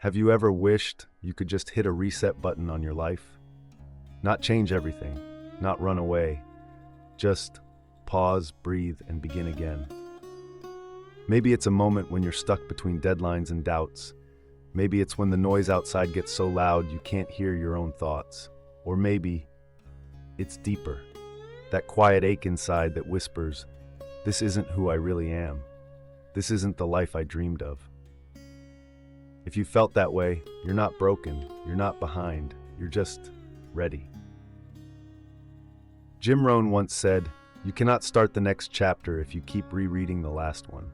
Have you ever wished you could just hit a reset button on your life? Not change everything, not run away, just pause, breathe, and begin again. Maybe it's a moment when you're stuck between deadlines and doubts. Maybe it's when the noise outside gets so loud you can't hear your own thoughts. Or maybe it's deeper, that quiet ache inside that whispers, "This isn't who I really am. This isn't the life I dreamed of." If you felt that way, you're not broken, you're not behind, you're just ready. Jim Rohn once said, "You cannot start the next chapter if you keep rereading the last one."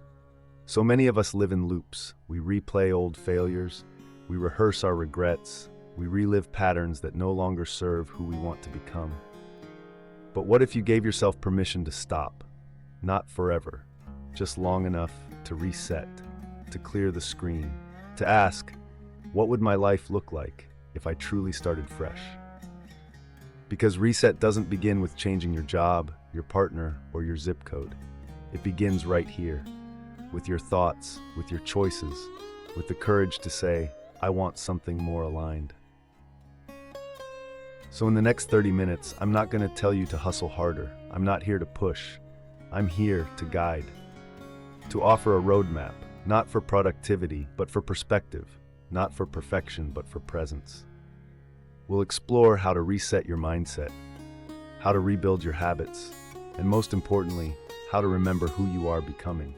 So many of us live in loops. We replay old failures, we rehearse our regrets, we relive patterns that no longer serve who we want to become. But what if you gave yourself permission to stop? Not forever, just long enough to reset, to clear the screen, to ask, what would my life look like if I truly started fresh? Because reset doesn't begin with changing your job, your partner, or your zip code. It begins right here, with your thoughts, with your choices, with the courage to say, I want something more aligned. So in the next 30 minutes, I'm not going to tell you to hustle harder. I'm not here to push. I'm here to guide, to offer a roadmap, not for productivity, but for perspective, not for perfection, but for presence. We'll explore how to reset your mindset, how to rebuild your habits, and most importantly, how to remember who you are becoming.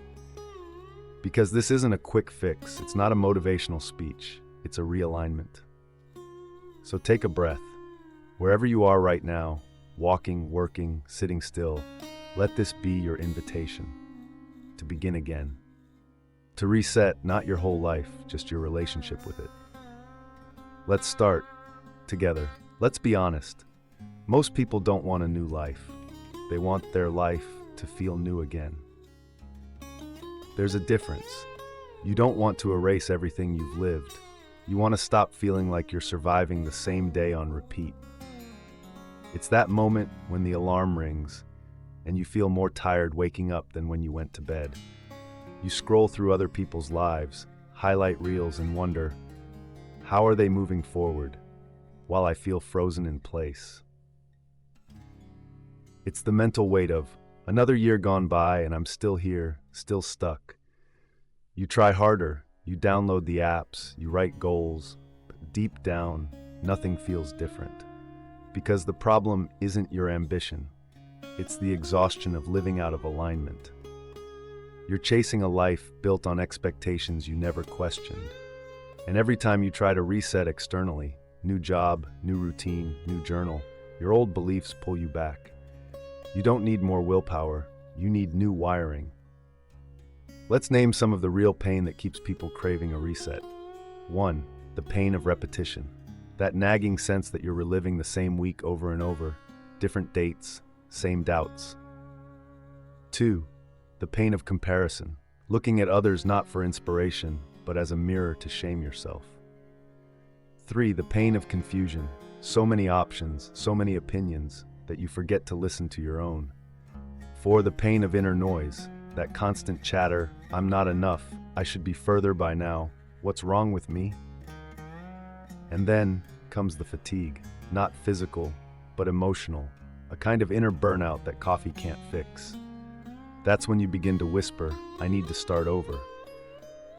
Because this isn't a quick fix, it's not a motivational speech, it's a realignment. So take a breath. Wherever you are right now, walking, working, sitting still, let this be your invitation to begin again. To reset not your whole life, just your relationship with it. Let's start together. Let's be honest. Most people don't want a new life. They want their life to feel new again. There's a difference. You don't want to erase everything you've lived. You want to stop feeling like you're surviving the same day on repeat. It's that moment when the alarm rings and you feel more tired waking up than when you went to bed. You scroll through other people's lives, highlight reels, and wonder, how are they moving forward while I feel frozen in place? It's the mental weight of, another year gone by and I'm still here, still stuck. You try harder, you download the apps, you write goals, but deep down, nothing feels different. Because the problem isn't your ambition, it's the exhaustion of living out of alignment. You're chasing a life built on expectations you never questioned. And every time you try to reset externally, new job, new routine, new journal, your old beliefs pull you back. You don't need more willpower, you need new wiring. Let's name some of the real pain that keeps people craving a reset. 1. The pain of repetition. That nagging sense that you're reliving the same week over and over, different dates, same doubts. 2. The pain of comparison, looking at others not for inspiration, but as a mirror to shame yourself. 3. The pain of confusion, so many options, so many opinions, that you forget to listen to your own. 4. The pain of inner noise, that constant chatter, I'm not enough, I should be further by now, what's wrong with me? And then comes the fatigue, not physical, but emotional, a kind of inner burnout that coffee can't fix. That's when you begin to whisper, I need to start over.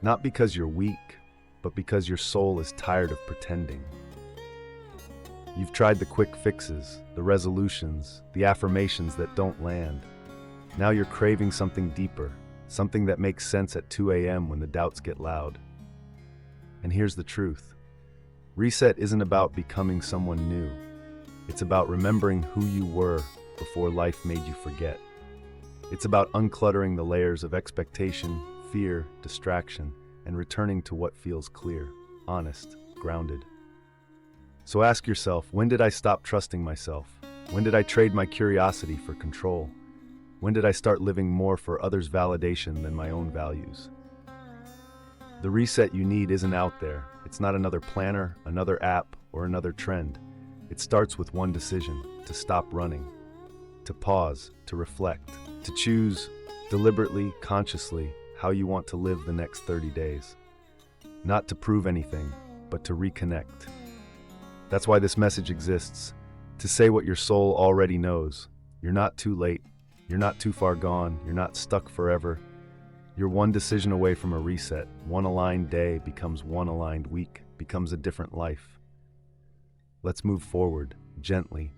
Not because you're weak, but because your soul is tired of pretending. You've tried the quick fixes, the resolutions, the affirmations that don't land. Now you're craving something deeper, something that makes sense at 2 a.m. when the doubts get loud. And here's the truth. Reset isn't about becoming someone new. It's about remembering who you were before life made you forget. It's about uncluttering the layers of expectation, fear, distraction, and returning to what feels clear, honest, grounded. So ask yourself, when did I stop trusting myself? When did I trade my curiosity for control? When did I start living more for others' validation than my own values? The reset you need isn't out there. It's not another planner, another app, or another trend. It starts with one decision: to stop running, to pause, to reflect, to choose deliberately, consciously, how you want to live the next 30 days. Not to prove anything, but to reconnect. That's why this message exists, to say what your soul already knows. You're not too late. You're not too far gone. You're not stuck forever. You're one decision away from a reset. One aligned day becomes one aligned week, becomes a different life. Let's move forward, gently,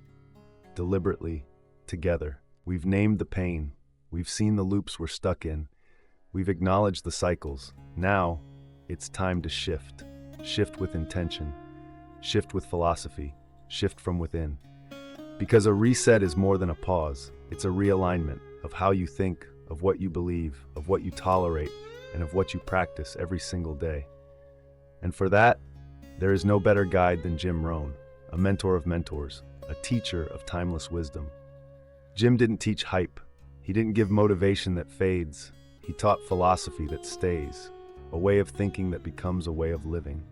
deliberately, together. We've named the pain. We've seen the loops we're stuck in. We've acknowledged the cycles. Now, it's time to shift. Shift with intention. Shift with philosophy. Shift from within. Because a reset is more than a pause. It's a realignment of how you think, of what you believe, of what you tolerate, and of what you practice every single day. And for that, there is no better guide than Jim Rohn, a mentor of mentors, a teacher of timeless wisdom. Jim didn't teach hype. He didn't give motivation that fades. He taught philosophy that stays, a way of thinking that becomes a way of living.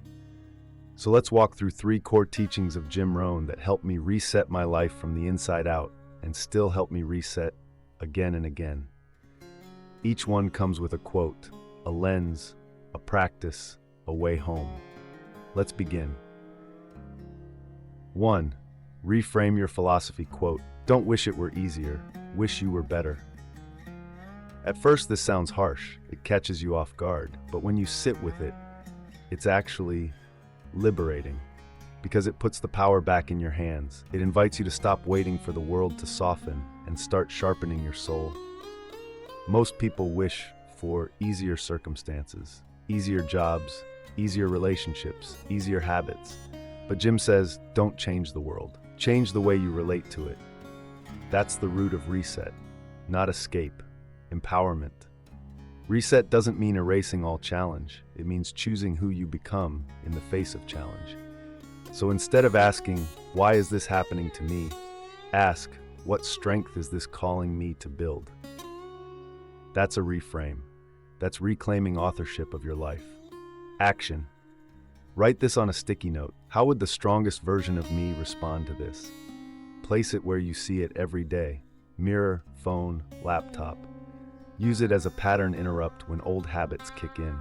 So let's walk through 3 core teachings of Jim Rohn that helped me reset my life from the inside out and still help me reset again and again. Each one comes with a quote, a lens, a practice, a way home. Let's begin. 1. Reframe your philosophy quote. Don't wish it were easier, wish you were better. At first this sounds harsh, it catches you off guard, but when you sit with it, it's actually liberating, because it puts the power back in your hands. It invites you to stop waiting for the world to soften and start sharpening your soul. Most people wish for easier circumstances, easier jobs, easier relationships, easier habits. But Jim says, don't change the world. Change the way you relate to it. That's the root of reset, not escape, empowerment. Reset doesn't mean erasing all challenge. It means choosing who you become in the face of challenge. So instead of asking, why is this happening to me? Ask, what strength is this calling me to build? That's a reframe. That's reclaiming authorship of your life. Action. Write this on a sticky note. How would the strongest version of me respond to this? Place it where you see it every day. Mirror, phone, laptop. Use it as a pattern interrupt when old habits kick in.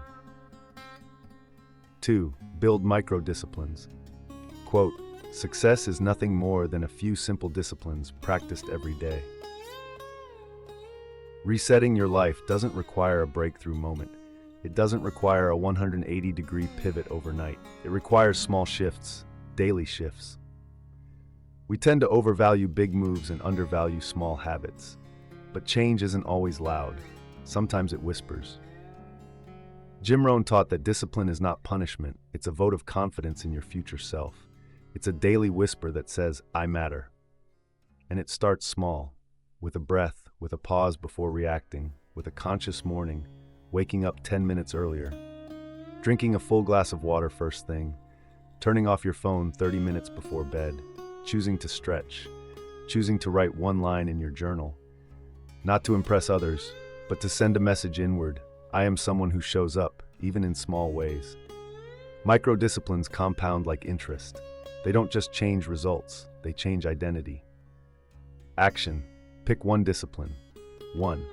2. Build micro-disciplines. Quote, success is nothing more than a few simple disciplines practiced every day. Resetting your life doesn't require a breakthrough moment. It doesn't require a 180-degree pivot overnight. It requires small shifts, daily shifts. We tend to overvalue big moves and undervalue small habits. But change isn't always loud. Sometimes it whispers. Jim Rohn taught that discipline is not punishment. It's a vote of confidence in your future self. It's a daily whisper that says, I matter. And it starts small, with a breath, with a pause before reacting, with a conscious morning, waking up 10 minutes earlier, drinking a full glass of water first thing, turning off your phone 30 minutes before bed, choosing to stretch, choosing to write one line in your journal, not to impress others, but to send a message inward. I am someone who shows up, even in small ways. Micro-disciplines compound like interest. They don't just change results, they change identity. Action. Pick one discipline. 1.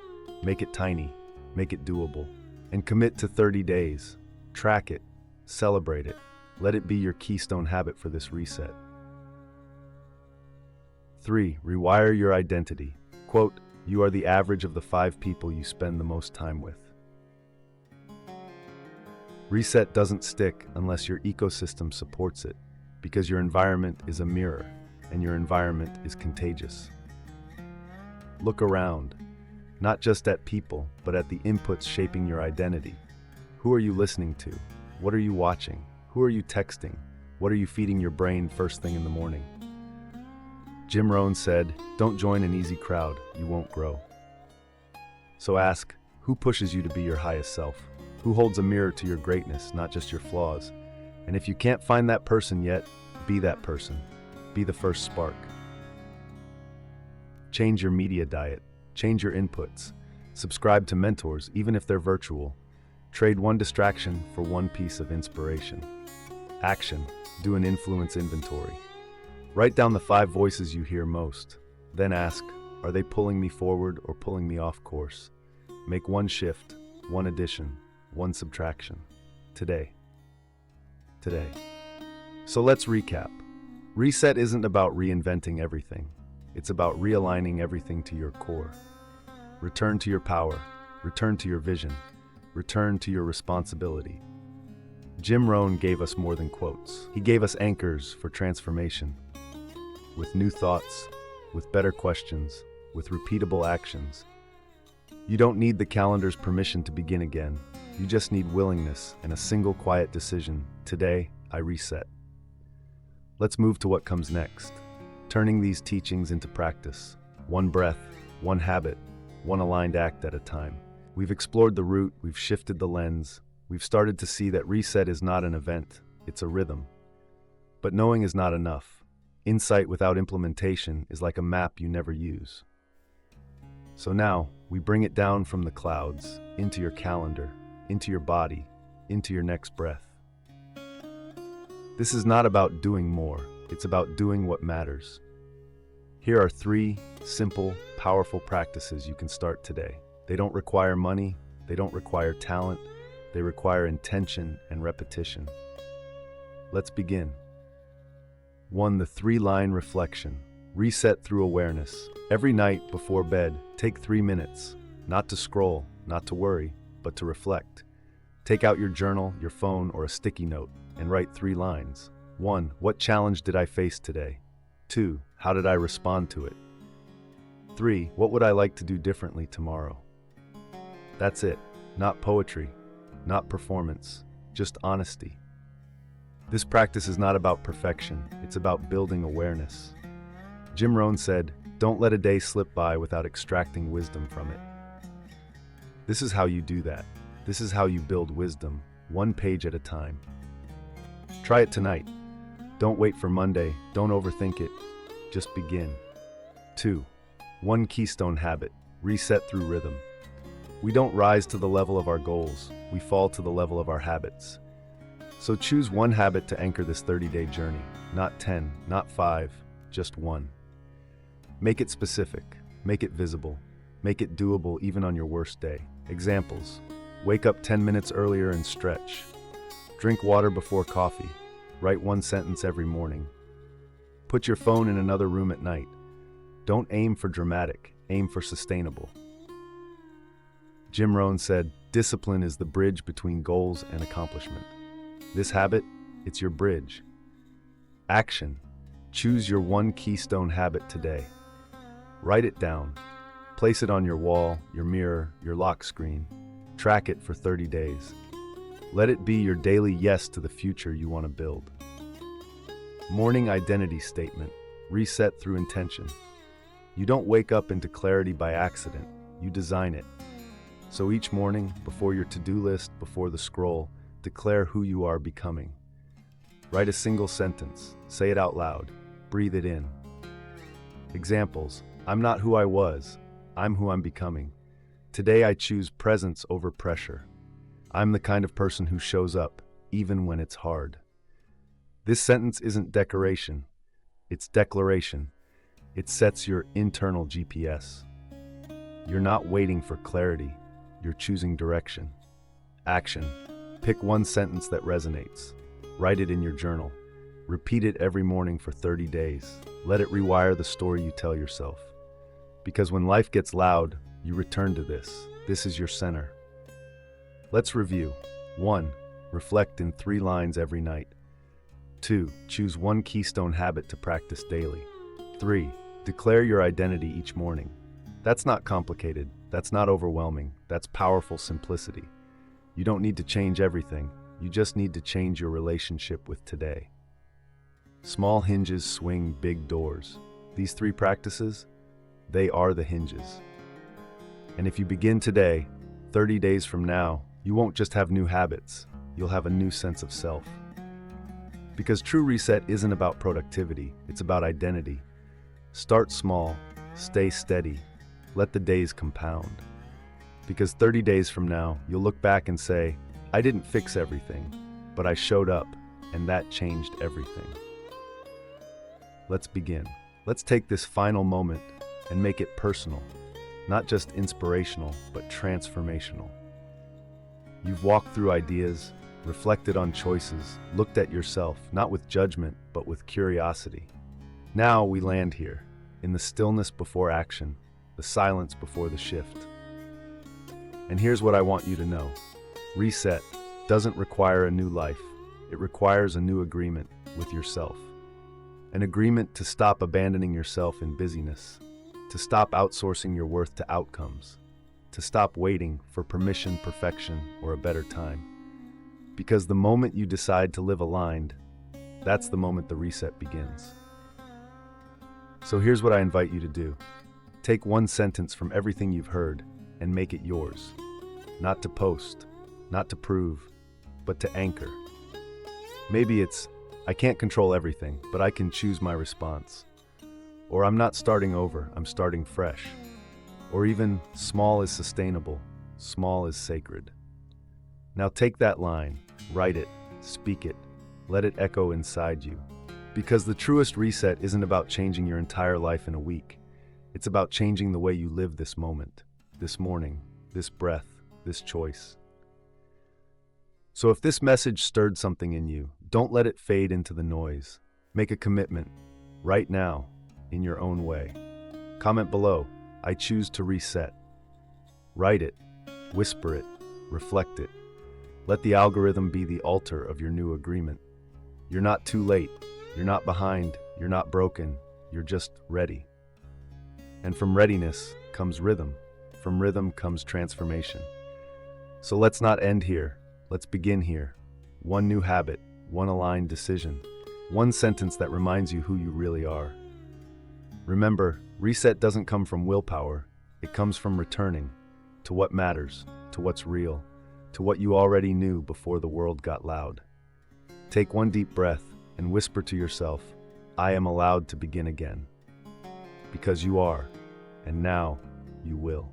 Make it tiny. Make it doable. And commit to 30 days. Track it. Celebrate it. Let it be your keystone habit for this reset. 3. Rewire your identity. Quote, you are the average of the 5 people you spend the most time with. Reset doesn't stick unless your ecosystem supports it, because your environment is a mirror, and your environment is contagious. Look around, not just at people, but at the inputs shaping your identity. Who are you listening to? What are you watching? Who are you texting? What are you feeding your brain first thing in the morning? Jim Rohn said, don't join an easy crowd, you won't grow. So ask, who pushes you to be your highest self? Who holds a mirror to your greatness, not just your flaws? And if you can't find that person yet, be that person. Be the first spark. Change your media diet. Change your inputs. Subscribe to mentors, even if they're virtual. Trade one distraction for one piece of inspiration. Action. Do an influence inventory. Write down the 5 voices you hear most. Then ask, are they pulling me forward or pulling me off course? Make one shift, one addition, one subtraction. Today. So let's recap. Reset isn't about reinventing everything. It's about realigning everything to your core. Return to your power. Return to your vision. Return to your responsibility. Jim Rohn gave us more than quotes. He gave us anchors for transformation. With new thoughts, with better questions, with repeatable actions. You don't need the calendar's permission to begin again. You just need willingness and a single quiet decision. Today, I reset. Let's move to what comes next. Turning these teachings into practice. One breath, one habit, one aligned act at a time. We've explored the route, we've shifted the lens. We've started to see that reset is not an event, it's a rhythm. But knowing is not enough. Insight without implementation is like a map you never use. So now, we bring it down from the clouds, into your calendar, into your body, into your next breath. This is not about doing more, it's about doing what matters. Here are 3 simple, powerful practices you can start today. They don't require money, they don't require talent, they require intention and repetition. Let's begin. 1. The 3-line reflection. Reset through awareness. Every night before bed, take 3 minutes. Not to scroll, not to worry, but to reflect. Take out your journal, your phone, or a sticky note and write 3 lines. 1. What challenge did I face today? 2. How did I respond to it? 3. What would I like to do differently tomorrow? That's it. Not poetry, not performance, just honesty. This practice is not about perfection, it's about building awareness. Jim Rohn said, "Don't let a day slip by without extracting wisdom from it." This is how you do that. This is how you build wisdom, 1 page at a time. Try it tonight. Don't wait for Monday, don't overthink it. Just begin. 2. 1 keystone habit. Reset through rhythm. We don't rise to the level of our goals, we fall to the level of our habits. So choose 1 habit to anchor this 30-day journey. Not 10, not 5, just 1. Make it specific, make it visible, make it doable even on your worst day. Examples: wake up 10 minutes earlier and stretch. Drink water before coffee. Write 1 sentence every morning. Put your phone in another room at night. Don't aim for dramatic, aim for sustainable. Jim Rohn said, "Discipline is the bridge between goals and accomplishment." This habit, it's your bridge. Action. Choose your 1 keystone habit today. Write it down. Place it on your wall, your mirror, your lock screen. Track it for 30 days. Let it be your daily yes to the future you want to build. Morning identity statement. Reset through intention. You don't wake up into clarity by accident, you design it. So each morning, before your to-do list, before the scroll, declare who you are becoming. Write a single sentence, say it out loud, breathe it in. Examples: I'm not who I was, I'm who I'm becoming. Today I choose presence over pressure. I'm the kind of person who shows up, even when it's hard. This sentence isn't decoration, it's declaration. It sets your internal GPS. You're not waiting for clarity, you're choosing direction. Action. Pick 1 sentence that resonates. Write it in your journal. Repeat it every morning for 30 days. Let it rewire the story you tell yourself. Because when life gets loud, you return to this. This is your center. Let's review. 1. Reflect in 3 lines every night. 2. Choose 1 keystone habit to practice daily. 3. Declare your identity each morning. That's not complicated. That's not overwhelming. That's powerful simplicity. You don't need to change everything. You just need to change your relationship with today. Small hinges swing big doors. These 3 practices, they are the hinges. And if you begin today, 30 days from now, you won't just have new habits, you'll have a new sense of self. Because true reset isn't about productivity, it's about identity. Start small, stay steady, let the days compound. Because 30 days from now, you'll look back and say, I didn't fix everything, but I showed up, and that changed everything. Let's begin. Let's take this final moment and make it personal, not just inspirational, but transformational. You've walked through ideas, reflected on choices, looked at yourself, not with judgment, but with curiosity. Now we land here, in the stillness before action, the silence before the shift. And here's what I want you to know. Reset doesn't require a new life. It requires a new agreement with yourself. An agreement to stop abandoning yourself in busyness, to stop outsourcing your worth to outcomes, to stop waiting for permission, perfection, or a better time. Because the moment you decide to live aligned, that's the moment the reset begins. So here's what I invite you to do. Take one sentence from everything you've heard and make it yours. Not to post, not to prove, but to anchor. Maybe it's, I can't control everything, but I can choose my response. Or I'm not starting over, I'm starting fresh. Or even, small is sustainable, small is sacred. Now take that line, write it, speak it, let it echo inside you. Because the truest reset isn't about changing your entire life in a week. It's about changing the way you live this moment, this morning, this breath, this choice. So if this message stirred something in you, don't let it fade into the noise. Make a commitment, right now, in your own way. Comment below, I choose to reset. Write it, whisper it, reflect it. Let the algorithm be the altar of your new agreement. You're not too late, you're not behind, you're not broken, you're just ready. And from readiness comes rhythm. From rhythm comes transformation. So let's not end here. Let's begin here. One new habit, one aligned decision, one sentence that reminds you who you really are. Remember, reset doesn't come from willpower. It comes from returning to what matters, to what's real, to what you already knew before the world got loud. Take one deep breath and whisper to yourself, I am allowed to begin again. Because you are, and now you will.